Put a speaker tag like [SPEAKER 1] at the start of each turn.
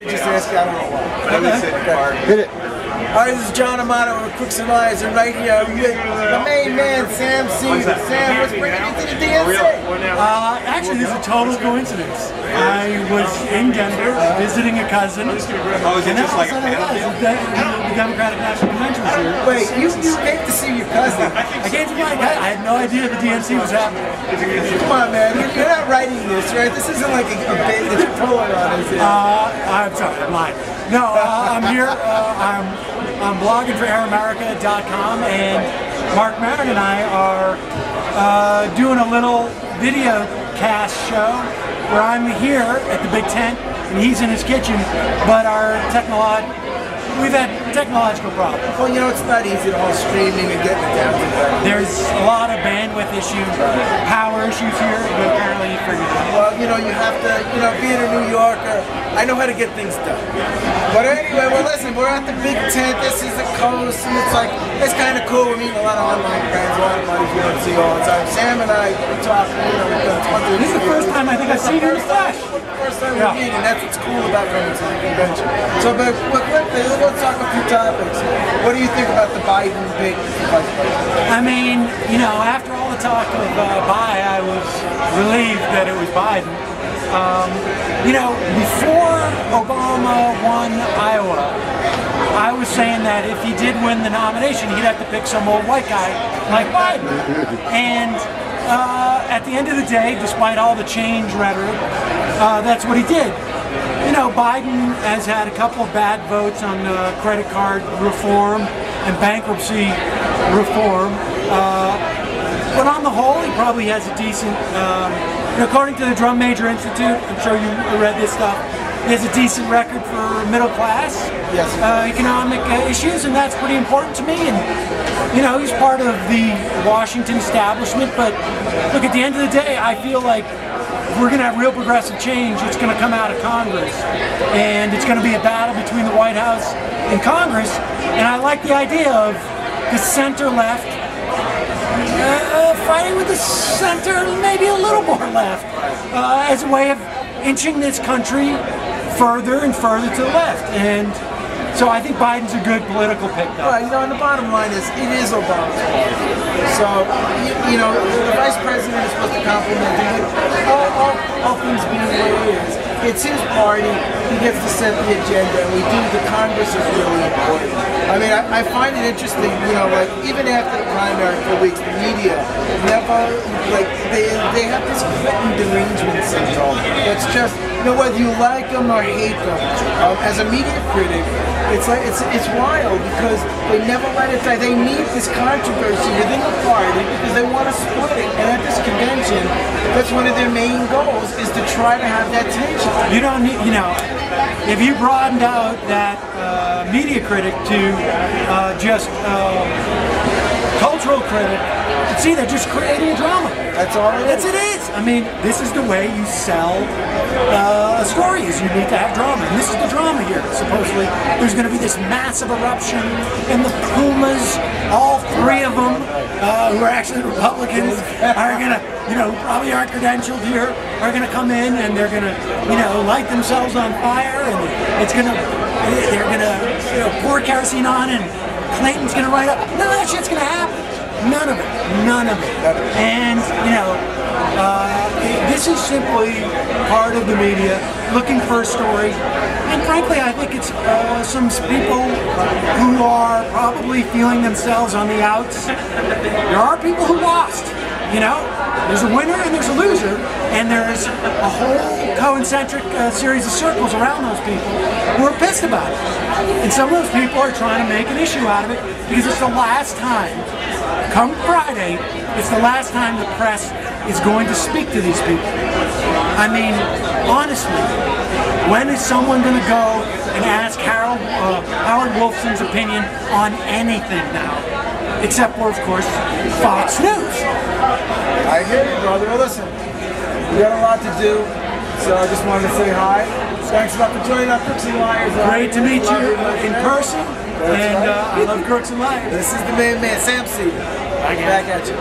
[SPEAKER 1] Just ask you, I don't know why.
[SPEAKER 2] Okay. Hit it.
[SPEAKER 1] Alright, this is John Amato with Crooks and Liars, and right here I'm with the main man, Sam Seder. Sam, what's bringing you to the DNC?
[SPEAKER 3] Actually, this is a total coincidence. I was in Denver visiting a cousin, and then all of a sudden I realized the Democratic National Convention was here.
[SPEAKER 1] Wait, you came to see your cousin?
[SPEAKER 3] I came to my cousin. I had no idea the DNC was happening.
[SPEAKER 1] Come on, man. You're not writing this, right? This isn't like a bit that you're pulling on, is it?
[SPEAKER 3] I'm sorry, I'm lying. No, I'm here. I'm blogging for AirAmerica.com, and Mark Maron and I are doing a little video cast show where I'm here at the big tent and he's in his kitchen, but we've had technological problems.
[SPEAKER 1] Well, you know, it's not easy to all streaming and getting it down to that.
[SPEAKER 3] There's a lot of bandwidth issues, power issues here, but apparently you figured it out.
[SPEAKER 1] Well, you know, you have to, being a New Yorker, I know how to get things done. But anyway, well, listen, we're at the big tent. This is the coast, and it's kind of cool. We're meeting a lot of online friends, a lot of buddies we don't see all the time. Sam and I, we talk, we've done tons of.
[SPEAKER 3] This is the first time I think I've seen you in the flesh.
[SPEAKER 1] First time we're meeting, that's what's cool about coming to the convention. So, but quickly, let's talk a few topics. What do you think about the Biden pick?
[SPEAKER 3] I mean, after all the talk of I was relieved that it was Biden. Before Obama won Iowa, I was saying that if he did win the nomination, he'd have to pick some old white guy like Biden. And at the end of the day, despite all the change rhetoric, that's what he did. Biden has had a couple of bad votes on credit card reform and bankruptcy reform. But on the whole, he probably has a decent, according to the Drum Major Institute, I'm sure you read this stuff, he has a decent record for middle class economic issues, and that's pretty important to me. And, he's part of the Washington establishment, but look, at the end of the day, I feel like if we're going to have real progressive change, it's going to come out of Congress. And it's going to be a battle between the White House and Congress. And I like the idea of the center-left fighting with the center, maybe a little more left, as a way of inching this country further and further to the left. And so I think Biden's a good political pick, though.
[SPEAKER 1] Right, and the bottom line is, it is Obama's party. So, the vice president is supposed to compliment him. All things being the way it is, it's his party. He gets to set the agenda, and we do. The Congress is really important. I mean, I find it interesting, like, even after the primary for weeks, the media never, they have this Clinton derangement syndrome. It's just, whether you like them or hate them, as a media critic, it's wild because they never let it die. They need this controversy within the party because they want to split it. And at this convention, that's one of their main goals, is to try to have that tension.
[SPEAKER 3] You don't need, if you broadened out that media critic to just cultural critic, see, they're just creating drama.
[SPEAKER 1] That's all it is.
[SPEAKER 3] It is. I mean, this is the way you sell a story, is you need to have drama. And this is the drama here. Supposedly, there's going to be this massive eruption, and the Pumas, all three of them, who are actually Republicans, are going to, probably aren't credentialed here, are going to come in and they're going to, light themselves on fire, and they're going to, pour kerosene on, and Clinton's going to write up. None of that shit's going to happen. None of it. None of it. And, this is simply part of the media looking for a story. And frankly, I think it's some people who are probably feeling themselves on the outs. There are people who lost. There's a winner and there's a loser, and there's a whole concentric series of circles around those people who are pissed about it. And some of those people are trying to make an issue out of it because it's the last time, come Friday, it's the last time the press is going to speak to these people. I mean, honestly, when is someone going to go and ask Howard Wolfson's opinion on anything now? Except for, of course, Fox News.
[SPEAKER 1] I hear you, brother. Well, listen, we got a lot to do, so I just wanted to say hi. Thanks a lot for joining us, Crooks and Liars.
[SPEAKER 3] Great to meet you in person, and I love Crooks and Liars.
[SPEAKER 1] This is the main man, Sam Seder. Back at you.